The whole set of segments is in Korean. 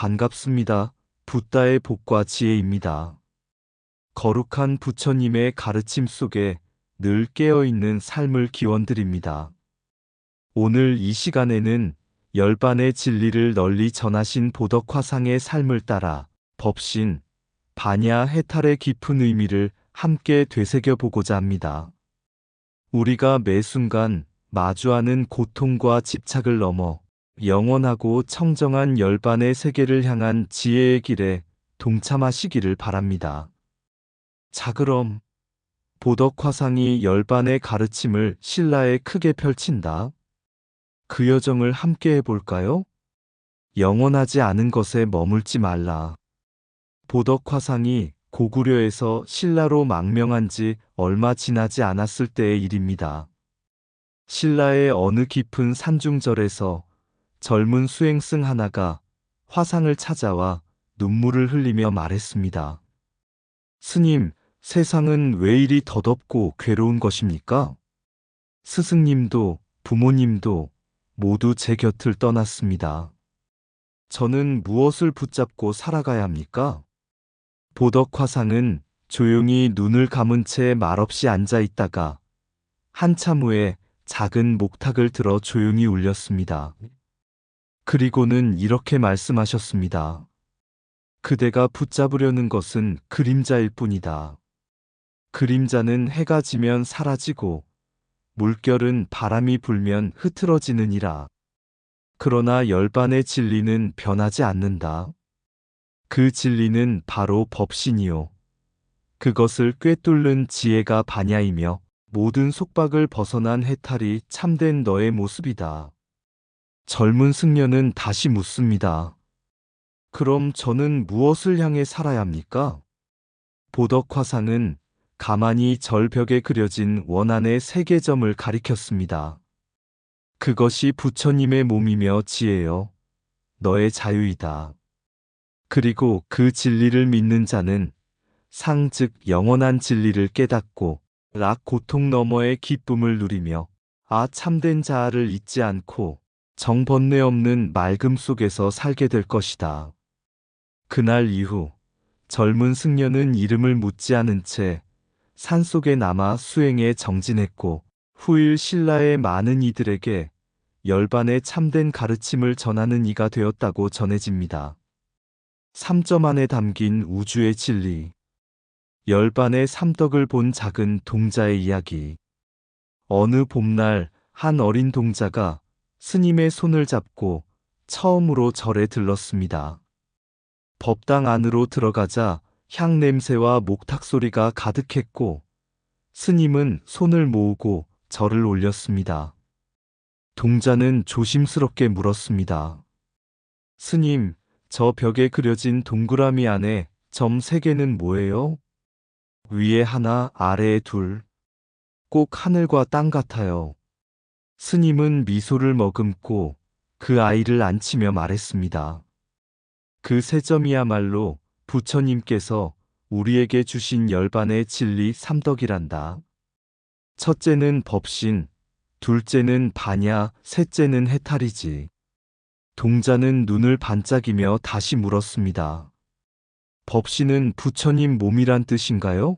반갑습니다. 붓다의 복과 지혜입니다. 거룩한 부처님의 가르침 속에 늘 깨어있는 삶을 기원드립니다. 오늘 이 시간에는 열반의 진리를 널리 전하신 보덕화상의 삶을 따라 법신, 반야 해탈의 깊은 의미를 함께 되새겨보고자 합니다. 우리가 매 순간 마주하는 고통과 집착을 넘어 영원하고 청정한 열반의 세계를 향한 지혜의 길에 동참하시기를 바랍니다. 자, 그럼 보덕화상이 열반의 가르침을 신라에 크게 펼친다. 그 여정을 함께 해볼까요? 영원하지 않은 것에 머물지 말라. 보덕화상이 고구려에서 신라로 망명한 지 얼마 지나지 않았을 때의 일입니다. 신라의 어느 깊은 산중절에서 젊은 수행승 하나가 화상을 찾아와 눈물을 흘리며 말했습니다. 스님, 세상은 왜 이리 더덥고 괴로운 것입니까? 스승님도 부모님도 모두 제 곁을 떠났습니다. 저는 무엇을 붙잡고 살아가야 합니까? 보덕화상은 조용히 눈을 감은 채 말없이 앉아 있다가 한참 후에 작은 목탁을 들어 조용히 울렸습니다. 그리고는 이렇게 말씀하셨습니다. 그대가 붙잡으려는 것은 그림자일 뿐이다. 그림자는 해가 지면 사라지고 물결은 바람이 불면 흐트러지느니라. 그러나 열반의 진리는 변하지 않는다. 그 진리는 바로 법신이요. 그것을 꿰뚫는 지혜가 반야이며 모든 속박을 벗어난 해탈이 참된 너의 모습이다. 젊은 승려는 다시 묻습니다. 그럼 저는 무엇을 향해 살아야 합니까? 보덕화상은 가만히 절벽에 그려진 원안의 세 개점을 가리켰습니다. 그것이 부처님의 몸이며 지혜요. 너의 자유이다. 그리고 그 진리를 믿는 자는 상 즉 영원한 진리를 깨닫고 락 고통 너머의 기쁨을 누리며 참된 자아를 잊지 않고 정번뇌 없는 맑음 속에서 살게 될 것이다. 그날 이후 젊은 승려는 이름을 묻지 않은 채 산속에 남아 수행에 정진했고 후일 신라의 많은 이들에게 열반의 참된 가르침을 전하는 이가 되었다고 전해집니다. 3점 안에 담긴 우주의 진리. 열반의 삼덕을 본 작은 동자의 이야기. 어느 봄날 한 어린 동자가 스님의 손을 잡고 처음으로 절에 들렀습니다. 법당 안으로 들어가자 향 냄새와 목탁 소리가 가득했고 스님은 손을 모으고 절을 올렸습니다. 동자는 조심스럽게 물었습니다. 스님, 저 벽에 그려진 동그라미 안에 점 3개는 뭐예요? 위에 하나, 아래에 둘. 꼭 하늘과 땅 같아요. 스님은 미소를 머금고 그 아이를 안치며 말했습니다. 그 3점이야말로 부처님께서 우리에게 주신 열반의 진리 3덕이란다. 첫째는 법신, 둘째는 반야, 셋째는 해탈이지. 동자는 눈을 반짝이며 다시 물었습니다. 법신은 부처님 몸이란 뜻인가요?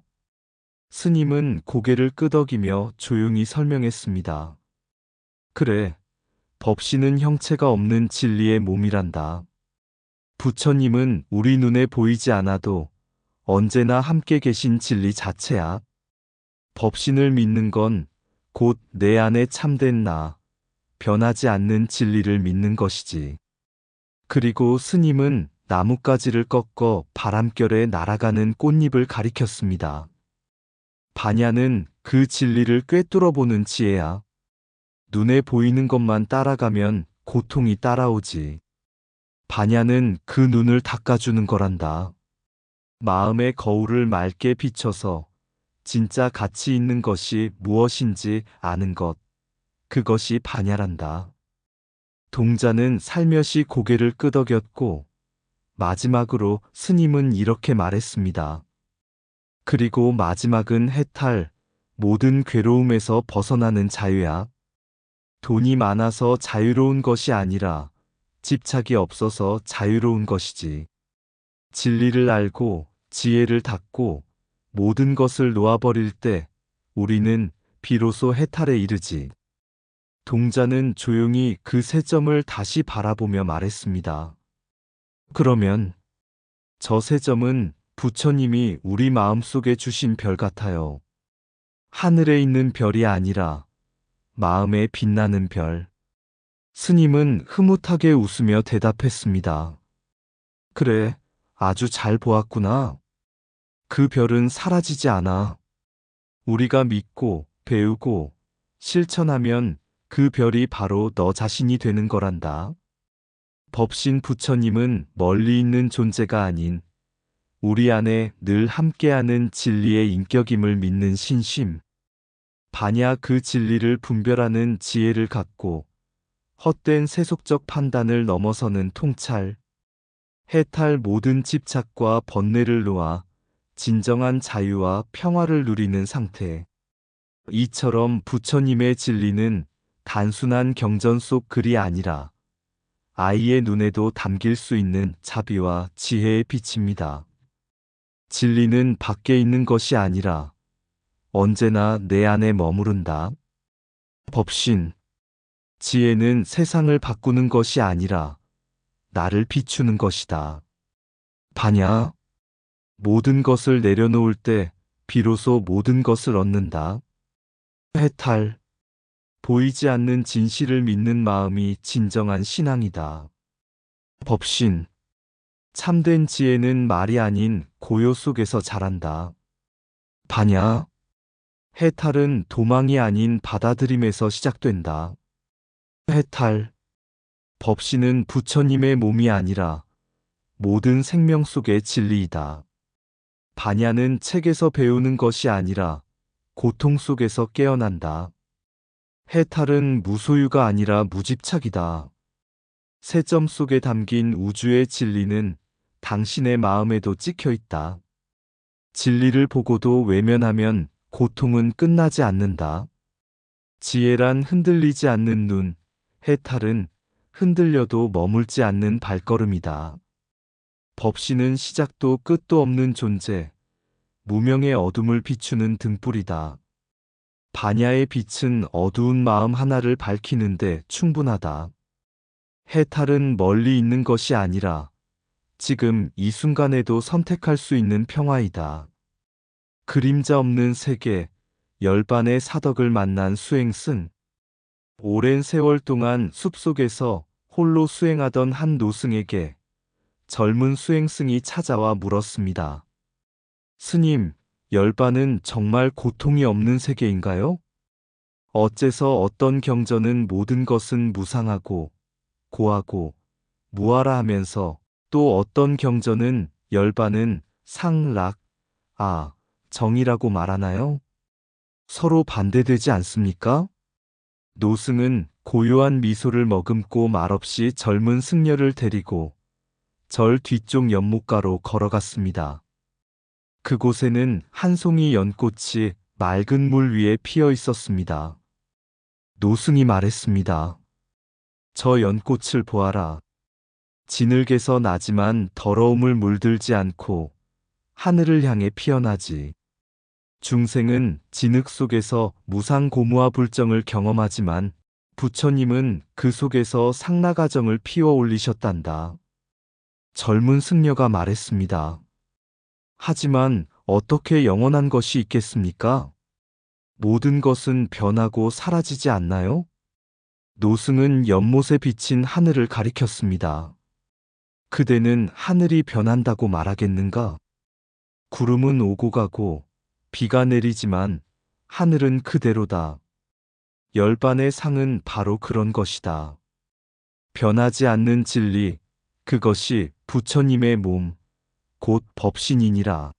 스님은 고개를 끄덕이며 조용히 설명했습니다. 그래, 법신은 형체가 없는 진리의 몸이란다. 부처님은 우리 눈에 보이지 않아도 언제나 함께 계신 진리 자체야. 법신을 믿는 건 곧 내 안에 참된 나, 변하지 않는 진리를 믿는 것이지. 그리고 스님은 나뭇가지를 꺾어 바람결에 날아가는 꽃잎을 가리켰습니다. 반야는 그 진리를 꿰뚫어보는 지혜야. 눈에 보이는 것만 따라가면 고통이 따라오지. 반야는 그 눈을 닦아주는 거란다. 마음의 거울을 맑게 비춰서 진짜 가치 있는 것이 무엇인지 아는 것. 그것이 반야란다. 동자는 살며시 고개를 끄덕였고 마지막으로 스님은 이렇게 말했습니다. 그리고 마지막은 해탈, 모든 괴로움에서 벗어나는 자유야. 돈이 많아서 자유로운 것이 아니라 집착이 없어서 자유로운 것이지. 진리를 알고 지혜를 닫고 모든 것을 놓아버릴 때 우리는 비로소 해탈에 이르지. 동자는 조용히 그 세 점을 다시 바라보며 말했습니다. 그러면 저 세 점은 부처님이 우리 마음속에 주신 별 같아요. 하늘에 있는 별이 아니라 마음에 빛나는 별. 스님은 흐뭇하게 웃으며 대답했습니다. 그래, 아주 잘 보았구나. 그 별은 사라지지 않아. 우리가 믿고 배우고 실천하면 그 별이 바로 너 자신이 되는 거란다. 법신 부처님은 멀리 있는 존재가 아닌 우리 안에 늘 함께하는 진리의 인격임을 믿는 신심. 반야 그 진리를 분별하는 지혜를 갖고 헛된 세속적 판단을 넘어서는 통찰. 해탈 모든 집착과 번뇌를 놓아 진정한 자유와 평화를 누리는 상태. 이처럼 부처님의 진리는 단순한 경전 속 글이 아니라 아이의 눈에도 담길 수 있는 자비와 지혜의 빛입니다. 진리는 밖에 있는 것이 아니라 언제나 내 안에 머무른다. 법신. 지혜는 세상을 바꾸는 것이 아니라 나를 비추는 것이다. 반야. 모든 것을 내려놓을 때 비로소 모든 것을 얻는다. 해탈. 보이지 않는 진실을 믿는 마음이 진정한 신앙이다. 법신. 참된 지혜는 말이 아닌 고요 속에서 자란다. 반야. 해탈은 도망이 아닌 받아들임에서 시작된다. 해탈. 법신은 부처님의 몸이 아니라 모든 생명 속의 진리이다. 반야는 책에서 배우는 것이 아니라 고통 속에서 깨어난다. 해탈은 무소유가 아니라 무집착이다. 세 점 속에 담긴 우주의 진리는 당신의 마음에도 찍혀 있다. 진리를 보고도 외면하면 고통은 끝나지 않는다. 지혜란 흔들리지 않는 눈, 해탈은 흔들려도 머물지 않는 발걸음이다. 법신은 시작도 끝도 없는 존재, 무명의 어둠을 비추는 등불이다. 반야의 빛은 어두운 마음 하나를 밝히는데 충분하다. 해탈은 멀리 있는 것이 아니라 지금 이 순간에도 선택할 수 있는 평화이다. 그림자 없는 세계, 열반의 사덕을 만난 수행승. 오랜 세월 동안 숲속에서 홀로 수행하던 한 노승에게 젊은 수행승이 찾아와 물었습니다. 스님, 열반은 정말 고통이 없는 세계인가요? 어째서 어떤 경전은 모든 것은 무상하고 고하고 무하라 하면서 또 어떤 경전은 열반은 상락, 정이라고 말하나요? 서로 반대되지 않습니까? 노승은 고요한 미소를 머금고 말없이 젊은 승려를 데리고 절 뒤쪽 연못가로 걸어갔습니다. 그곳에는 한 송이 연꽃이 맑은 물 위에 피어 있었습니다. 노승이 말했습니다. 저 연꽃을 보아라. 진흙에서 나지만 더러움을 물들지 않고 하늘을 향해 피어나지. 중생은 진흙 속에서 무상고무와 불정을 경험하지만 부처님은 그 속에서 상라가정을 피워 올리셨단다. 젊은 승려가 말했습니다. 하지만 어떻게 영원한 것이 있겠습니까? 모든 것은 변하고 사라지지 않나요? 노승은 연못에 비친 하늘을 가리켰습니다. 그대는 하늘이 변한다고 말하겠는가? 구름은 오고 가고 비가 내리지만 하늘은 그대로다. 열반의 상은 바로 그런 것이다. 변하지 않는 진리, 그것이 부처님의 몸, 곧 법신이니라.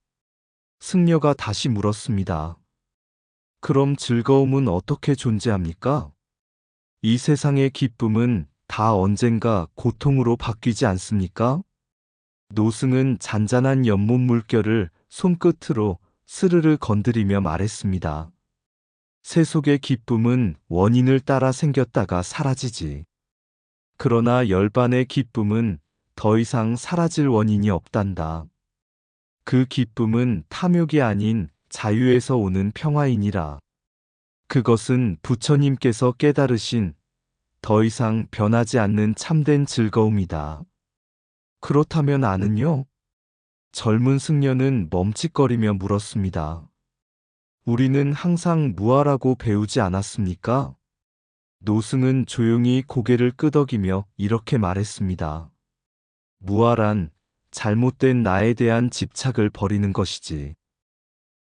승려가 다시 물었습니다. 그럼 즐거움은 어떻게 존재합니까? 이 세상의 기쁨은 다 언젠가 고통으로 바뀌지 않습니까? 노승은 잔잔한 연못 물결을 손끝으로 스르르 건드리며 말했습니다. 세속의 기쁨은 원인을 따라 생겼다가 사라지지. 그러나 열반의 기쁨은 더 이상 사라질 원인이 없단다. 그 기쁨은 탐욕이 아닌 자유에서 오는 평화이니라. 그것은 부처님께서 깨달으신 더 이상 변하지 않는 참된 즐거움이다. 그렇다면 나는요? 젊은 승려는 멈칫거리며 물었습니다. 우리는 항상 무아라고 배우지 않았습니까? 노승은 조용히 고개를 끄덕이며 이렇게 말했습니다. 무아란 잘못된 나에 대한 집착을 버리는 것이지.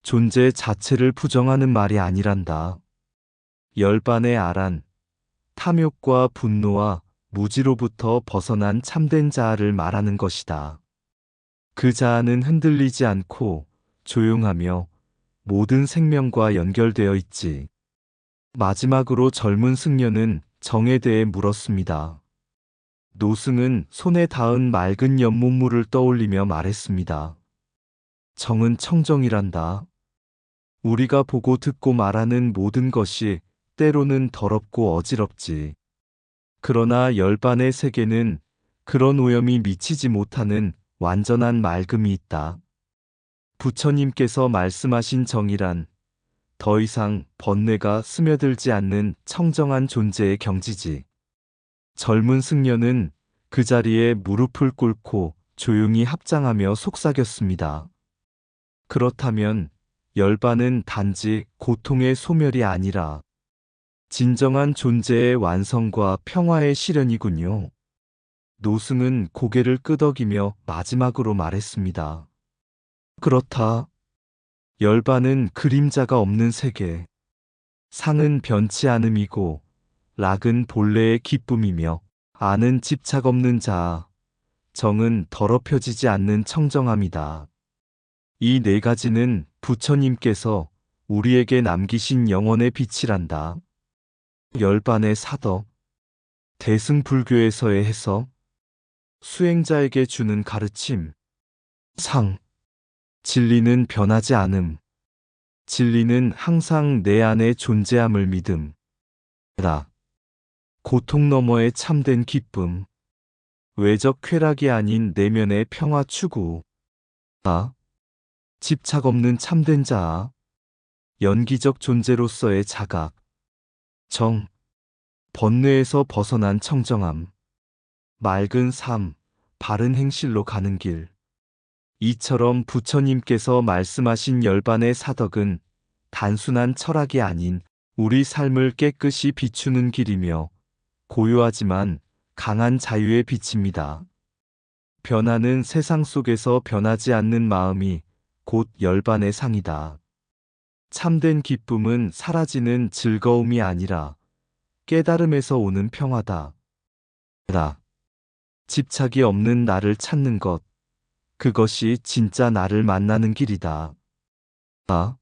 존재 자체를 부정하는 말이 아니란다. 열반의 아란, 탐욕과 분노와 무지로부터 벗어난 참된 자아를 말하는 것이다. 그 자아는 흔들리지 않고 조용하며 모든 생명과 연결되어 있지. 마지막으로 젊은 승려는 정에 대해 물었습니다. 노승은 손에 닿은 맑은 연못물을 떠올리며 말했습니다. 정은 청정이란다. 우리가 보고 듣고 말하는 모든 것이 때로는 더럽고 어지럽지. 그러나 열반의 세계는 그런 오염이 미치지 못하는 완전한 맑음이 있다. 부처님께서 말씀하신 정이란 더 이상 번뇌가 스며들지 않는 청정한 존재의 경지지. 젊은 승려는 그 자리에 무릎을 꿇고 조용히 합장하며 속삭였습니다. 그렇다면 열반은 단지 고통의 소멸이 아니라 진정한 존재의 완성과 평화의 실현이군요. 노승은 고개를 끄덕이며 마지막으로 말했습니다. 그렇다. 열반은 그림자가 없는 세계. 상은 변치 않음이고 락은 본래의 기쁨이며 아는 집착 없는 자아, 정은 더럽혀지지 않는 청정함이다. 이 네 가지는 부처님께서 우리에게 남기신 영혼의 빛이란다. 열반의 사덕, 대승불교에서의 해석, 수행자에게 주는 가르침, 상, 진리는 변하지 않음, 진리는 항상 내 안에 존재함을 믿음, 라, 고통 너머의 참된 기쁨, 외적 쾌락이 아닌 내면의 평화 추구, 아, 집착 없는 참된 자아, 연기적 존재로서의 자각, 정, 번뇌에서 벗어난 청정함, 맑은 삶, 바른 행실로 가는 길. 이처럼 부처님께서 말씀하신 열반의 사덕은 단순한 철학이 아닌 우리 삶을 깨끗이 비추는 길이며 고요하지만 강한 자유의 빛입니다. 변하는 세상 속에서 변하지 않는 마음이 곧 열반의 상이다. 참된 기쁨은 사라지는 즐거움이 아니라 깨달음에서 오는 평화다. 라. 집착이 없는 나를 찾는 것. 그것이 진짜 나를 만나는 길이다. 아.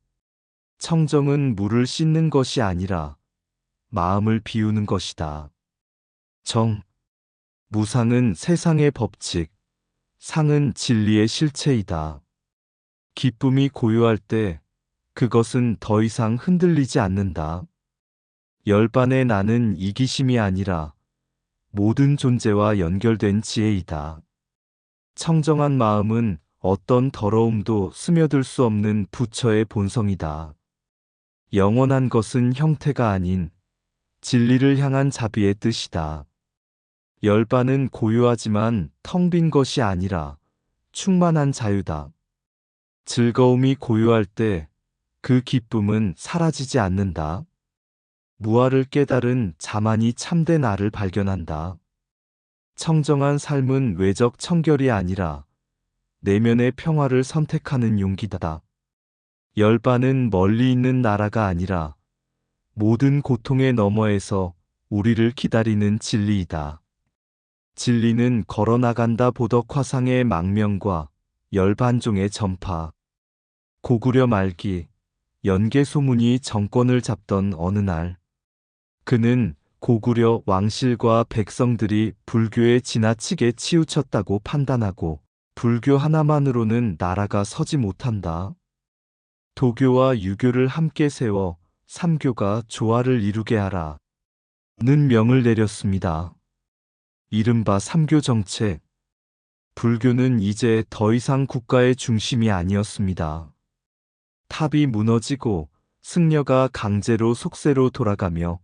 청정은 물을 씻는 것이 아니라 마음을 비우는 것이다. 정. 무상은 세상의 법칙. 상은 진리의 실체이다. 기쁨이 고요할 때 그것은 더 이상 흔들리지 않는다. 열반의 나는 이기심이 아니라 모든 존재와 연결된 지혜이다. 청정한 마음은 어떤 더러움도 스며들 수 없는 부처의 본성이다. 영원한 것은 형태가 아닌 진리를 향한 자비의 뜻이다. 열반은 고요하지만 텅 빈 것이 아니라 충만한 자유다. 즐거움이 고요할 때 그 기쁨은 사라지지 않는다. 무아를 깨달은 자만이 참된 아를 발견한다. 청정한 삶은 외적 청결이 아니라 내면의 평화를 선택하는 용기다. 열반은 멀리 있는 나라가 아니라 모든 고통의 너머에서 우리를 기다리는 진리이다. 진리는 걸어나간다. 보덕 화상의 망명과 열반종의 전파. 고구려 말기 연개 소문이 정권을 잡던 어느 날, 그는 고구려 왕실과 백성들이 불교에 지나치게 치우쳤다고 판단하고 불교 하나만으로는 나라가 서지 못한다. 도교와 유교를 함께 세워 삼교가 조화를 이루게 하라. 는 명을 내렸습니다. 이른바 삼교 정책. 불교는 이제 더 이상 국가의 중심이 아니었습니다. 탑이 무너지고 승려가 강제로 속세로 돌아가며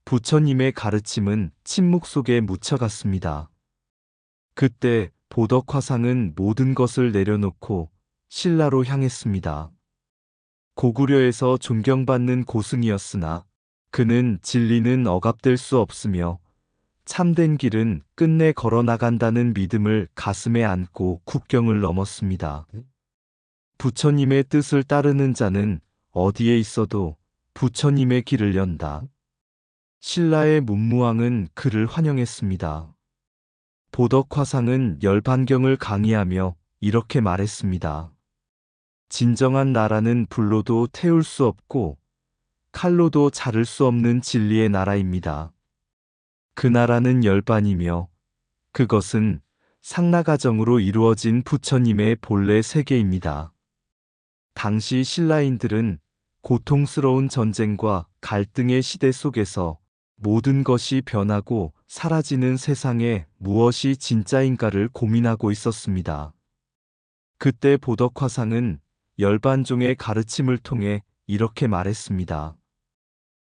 부처님의 가르침은 침묵 속에 묻혀갔습니다. 그때 보덕화상은 모든 것을 내려놓고 신라로 향했습니다. 고구려에서 존경받는 고승이었으나 그는 진리는 억압될 수 없으며 참된 길은 끝내 걸어 나간다는 믿음을 가슴에 안고 국경을 넘었습니다. 부처님의 뜻을 따르는 자는 어디에 있어도 부처님의 길을 연다. 신라의 문무왕은 그를 환영했습니다. 보덕화상은 열반경을 강의하며 이렇게 말했습니다. 진정한 나라는 불로도 태울 수 없고 칼로도 자를 수 없는 진리의 나라입니다. 그 나라는 열반이며 그것은 상나가정으로 이루어진 부처님의 본래 세계입니다. 당시 신라인들은 고통스러운 전쟁과 갈등의 시대 속에서 모든 것이 변하고 사라지는 세상에 무엇이 진짜인가를 고민하고 있었습니다. 그때 보덕화상은 열반종의 가르침을 통해 이렇게 말했습니다.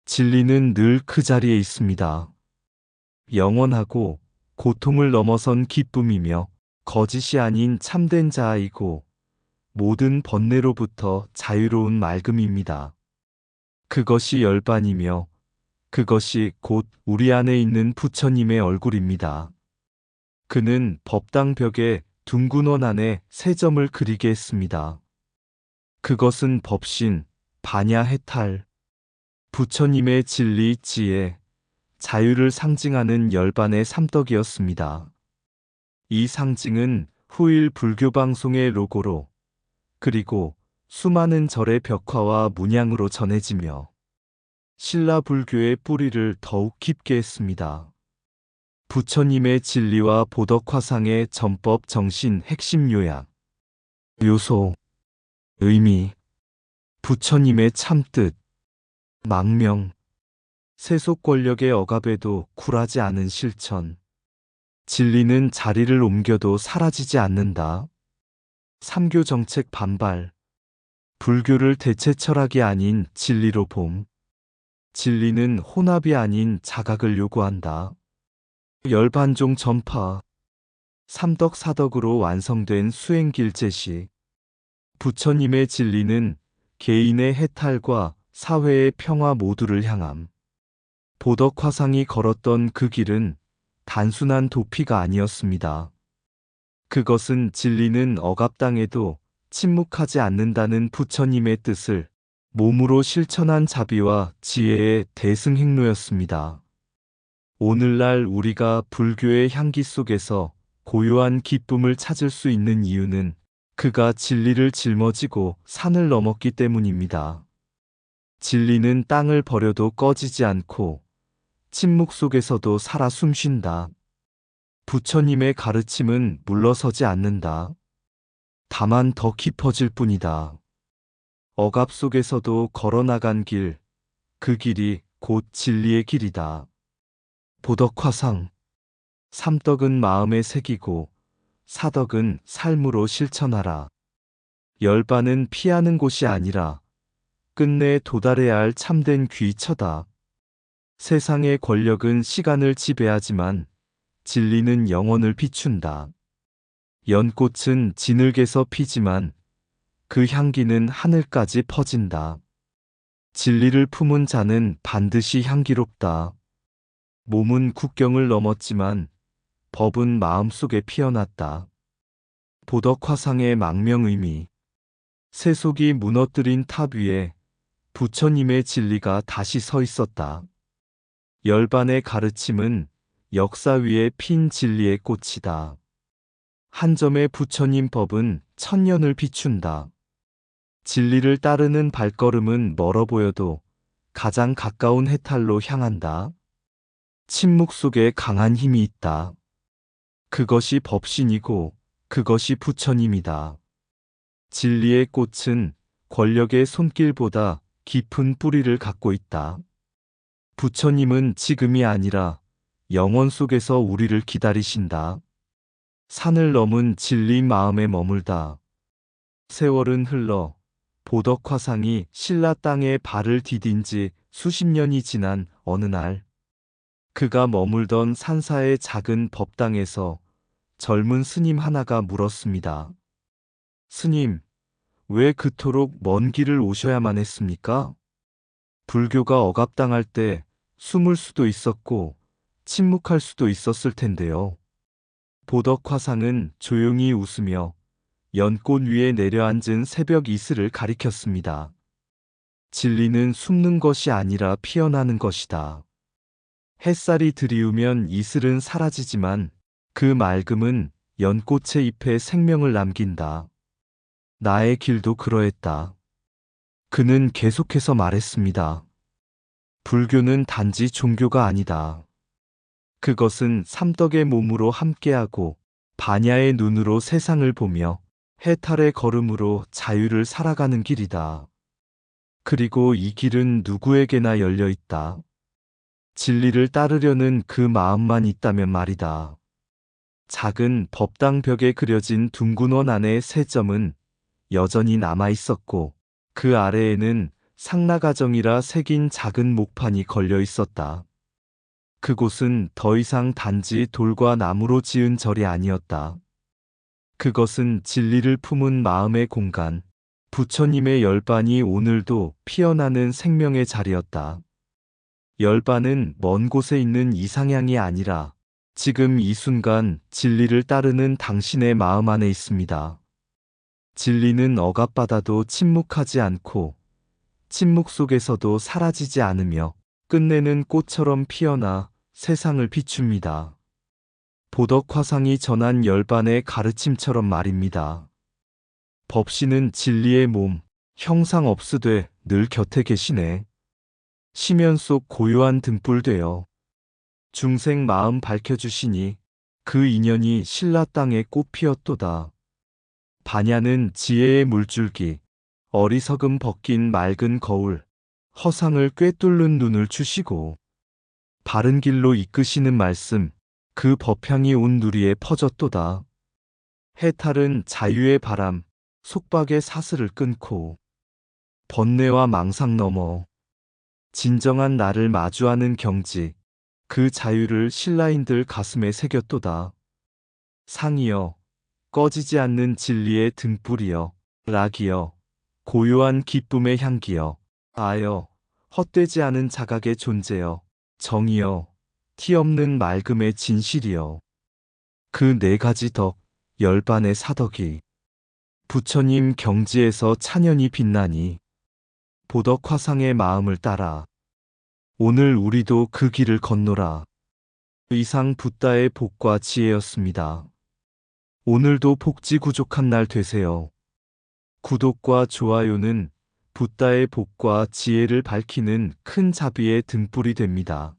진리는 늘 그 자리에 있습니다. 영원하고 고통을 넘어선 기쁨이며 거짓이 아닌 참된 자아이고 모든 번뇌로부터 자유로운 맑음입니다. 그것이 열반이며 그것이 곧 우리 안에 있는 부처님의 얼굴입니다. 그는 법당 벽에 둥근 원 안에 세 점을 그리게 했습니다. 그것은 법신, 반야 해탈, 부처님의 진리, 지혜, 자유를 상징하는 열반의 삼덕이었습니다. 이 상징은 후일 불교 방송의 로고로 그리고 수많은 절의 벽화와 문양으로 전해지며 신라 불교의 뿌리를 더욱 깊게 했습니다. 부처님의 진리와 보덕화상의 전법 정신 핵심 요약. 요소, 의미, 부처님의 참뜻, 망명, 세속 권력의 억압에도 굴하지 않은 실천. 진리는 자리를 옮겨도 사라지지 않는다. 삼교 정책 반발. 불교를 대체 철학이 아닌 진리로 봄. 진리는 혼합이 아닌 자각을 요구한다. 열반종 전파. 삼덕 사덕으로 완성된 수행길 제시. 부처님의 진리는 개인의 해탈과 사회의 평화 모두를 향함. 보덕화상이 걸었던 그 길은 단순한 도피가 아니었습니다. 그것은 진리는 억압당해도 침묵하지 않는다는 부처님의 뜻을 몸으로 실천한 자비와 지혜의 대승행로였습니다. 오늘날 우리가 불교의 향기 속에서 고요한 기쁨을 찾을 수 있는 이유는 그가 진리를 짊어지고 산을 넘었기 때문입니다. 진리는 땅을 버려도 꺼지지 않고 침묵 속에서도 살아 숨쉰다. 부처님의 가르침은 물러서지 않는다. 다만 더 깊어질 뿐이다. 억압 속에서도 걸어나간 길, 그 길이 곧 진리의 길이다. 보덕화상. 삼덕은 마음에 새기고 사덕은 삶으로 실천하라. 열반은 피하는 곳이 아니라 끝내 도달해야 할 참된 귀처다. 세상의 권력은 시간을 지배하지만 진리는 영혼을 비춘다. 연꽃은 진흙에서 피지만 그 향기는 하늘까지 퍼진다. 진리를 품은 자는 반드시 향기롭다. 몸은 국경을 넘었지만 법은 마음속에 피어났다. 보덕화상의 망명 의미. 세속이 무너뜨린 탑 위에 부처님의 진리가 다시 서 있었다. 열반의 가르침은 역사 위에 핀 진리의 꽃이다. 한 점의 부처님 법은 천년을 비춘다. 진리를 따르는 발걸음은 멀어 보여도 가장 가까운 해탈로 향한다. 침묵 속에 강한 힘이 있다. 그것이 법신이고 그것이 부처님이다. 진리의 꽃은 권력의 손길보다 깊은 뿌리를 갖고 있다. 부처님은 지금이 아니라 영원 속에서 우리를 기다리신다. 산을 넘은 진리 마음에 머물다. 세월은 흘러 보덕화상이 신라 땅에 발을 디딘 지 수십 년이 지난 어느 날, 그가 머물던 산사의 작은 법당에서 젊은 스님 하나가 물었습니다. 스님, 왜 그토록 먼 길을 오셔야만 했습니까? 불교가 억압당할 때 숨을 수도 있었고 침묵할 수도 있었을 텐데요. 보덕화상은 조용히 웃으며 연꽃 위에 내려앉은 새벽 이슬을 가리켰습니다. 진리는 숨는 것이 아니라 피어나는 것이다. 햇살이 들이우면 이슬은 사라지지만 그 맑음은 연꽃의 잎에 생명을 남긴다. 나의 길도 그러했다. 그는 계속해서 말했습니다. 불교는 단지 종교가 아니다. 그것은 삼덕의 몸으로 함께하고 반야의 눈으로 세상을 보며 해탈의 걸음으로 자유를 살아가는 길이다. 그리고 이 길은 누구에게나 열려 있다. 진리를 따르려는 그 마음만 있다면 말이다. 작은 법당 벽에 그려진 둥근 원 안의 세 점은 여전히 남아 있었고 그 아래에는 상나가정이라 새긴 작은 목판이 걸려 있었다. 그곳은 더 이상 단지 돌과 나무로 지은 절이 아니었다. 그것은 진리를 품은 마음의 공간, 부처님의 열반이 오늘도 피어나는 생명의 자리였다. 열반은 먼 곳에 있는 이상향이 아니라 지금 이 순간 진리를 따르는 당신의 마음 안에 있습니다. 진리는 억압받아도 침묵하지 않고 침묵 속에서도 사라지지 않으며 끝내는 꽃처럼 피어나 세상을 비춥니다. 보덕화상이 전한 열반의 가르침처럼 말입니다. 법신은 진리의 몸, 형상 없으되 늘 곁에 계시네. 심연 속 고요한 등불 되어 중생 마음 밝혀주시니 그 인연이 신라 땅에 꽃 피었도다. 반야는 지혜의 물줄기, 어리석음 벗긴 맑은 거울, 허상을 꿰뚫는 눈을 주시고 바른 길로 이끄시는 말씀, 그 법향이 온 누리에 퍼졌도다. 해탈은 자유의 바람, 속박의 사슬을 끊고 번뇌와 망상 넘어 진정한 나를 마주하는 경지, 그 자유를 신라인들 가슴에 새겼도다. 상이여, 꺼지지 않는 진리의 등불이여, 락이여, 고요한 기쁨의 향기여, 아여, 헛되지 않은 자각의 존재여, 정이여, 티 없는 맑음의 진실이여. 그 네 가지 덕, 열반의 사덕이 부처님 경지에서 찬연히 빛나니 보덕화상의 마음을 따라 오늘 우리도 그 길을 건노라. 이상 붓다의 복과 지혜였습니다. 오늘도 복지 구족한 날 되세요. 구독과 좋아요는 붓다의 복과 지혜를 밝히는 큰 자비의 등불이 됩니다.